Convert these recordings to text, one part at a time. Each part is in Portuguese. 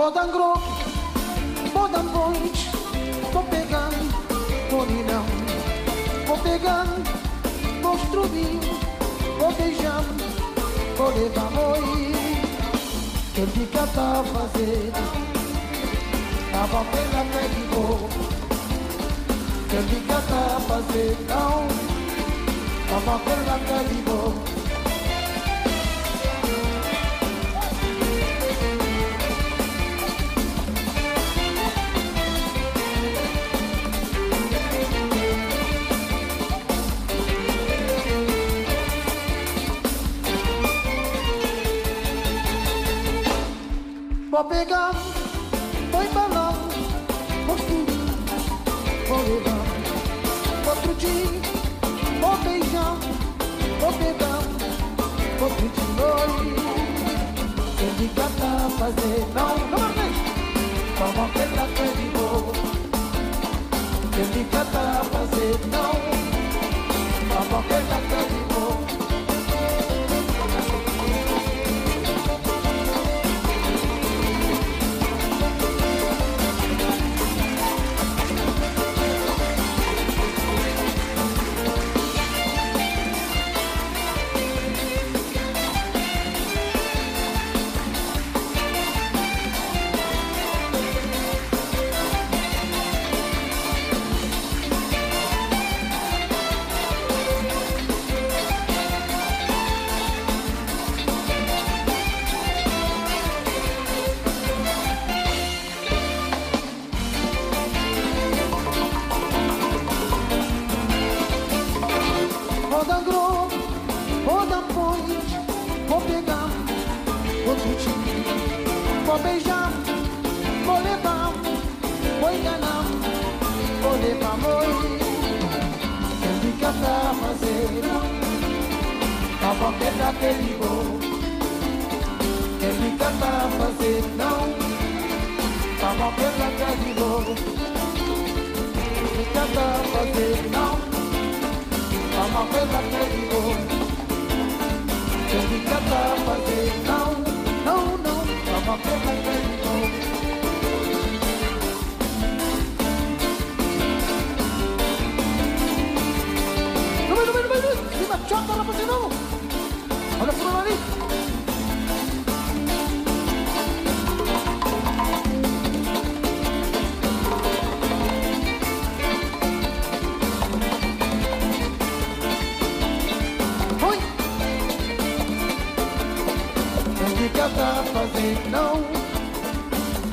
Bodangro, Bodambões, vou pegando, Toninão, vou pegando, vou estrubindo, vou beijando, vou levar boi. Quem fica tá fazendo, tava pela pé de boa. Quem fica tá fazendo, não, tava pela pé de boa. Vou pegar, vou embalar, vou subir, vou levar. Outro dia, vou beijar, vou pegar, outro de noite. Quem me cata fazer, não mais. Vamos pegar pé de boa. Quem me cata fazer, não. Vamos pegar pé de boa. Vou beijar, vou levar, vou enganar, vou levar boi. Quem fica pra fazer, não vou quebrar aquele gol. Quem fica pra fazer, não vou quebrar aquele gol. Quem fica pra fazer, não vou quebrar aquele gol. Quem fica pra fazer, não. Vamos pegar aquele gol. No meio, cima, chota lá pra você não. Olha por ali. Foi. Tem que cantar, fazer não.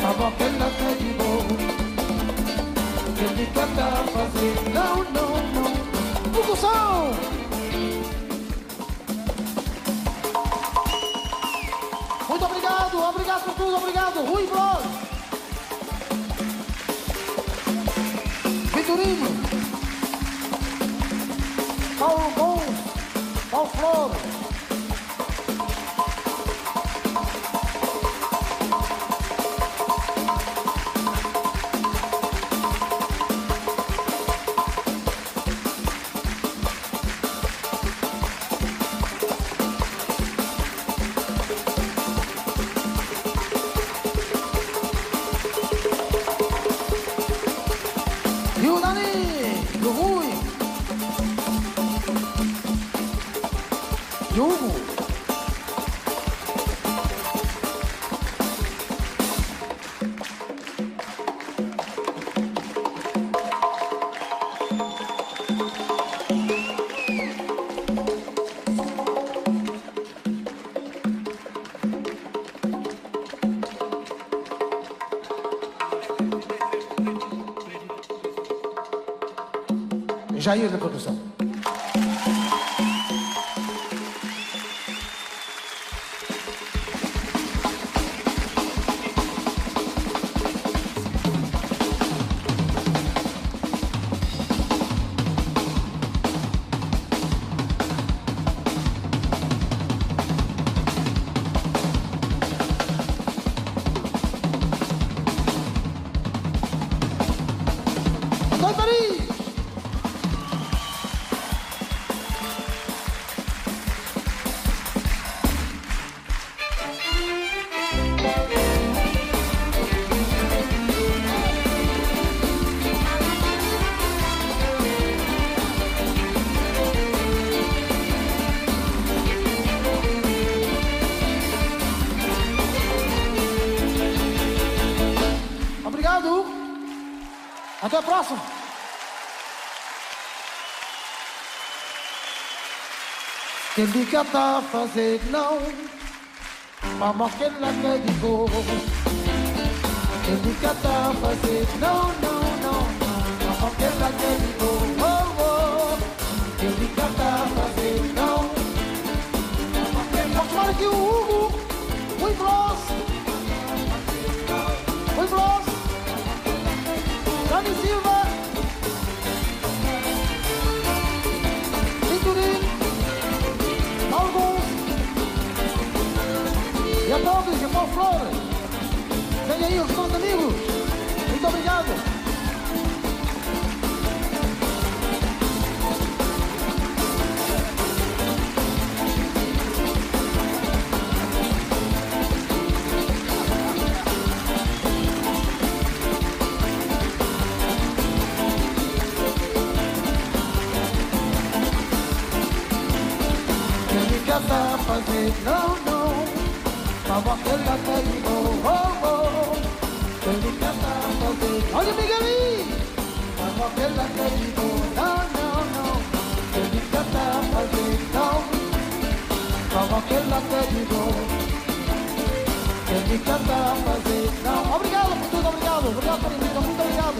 Tava pela pé de boa. Quem me cantar, fazer não. Percussão! Muito obrigado por tudo, obrigado. Rui Bros, Vitorino, Paulo Bons, Paulo Flor. E o Dani, do Rui, e Hugo. Jair da produção. Vai, Paris! Até a próxima. Quem diga tá a fazer não, vamos que ela quer de gol. Quem diga tá a fazer não, não, não, não, vamos que ela quer de gol. Oh, oh. Quem diga tá a fazer não, vamos que ela quer de gol. Hugo, muito bros, muito bros, Dani Silva, Vitorino, alguns e a todos, e a Paulo Flores. Vem aí os nossos amigos. Muito obrigado. Tá fazer não, não, tava aquela que oh, oh, ele canta fazer, olha o Miguelinho, tava aquela que não, não, não, ele canta fazer não, tava aquela que ele canta fazer não. Obrigado por tudo, obrigado por isso, muito obrigado.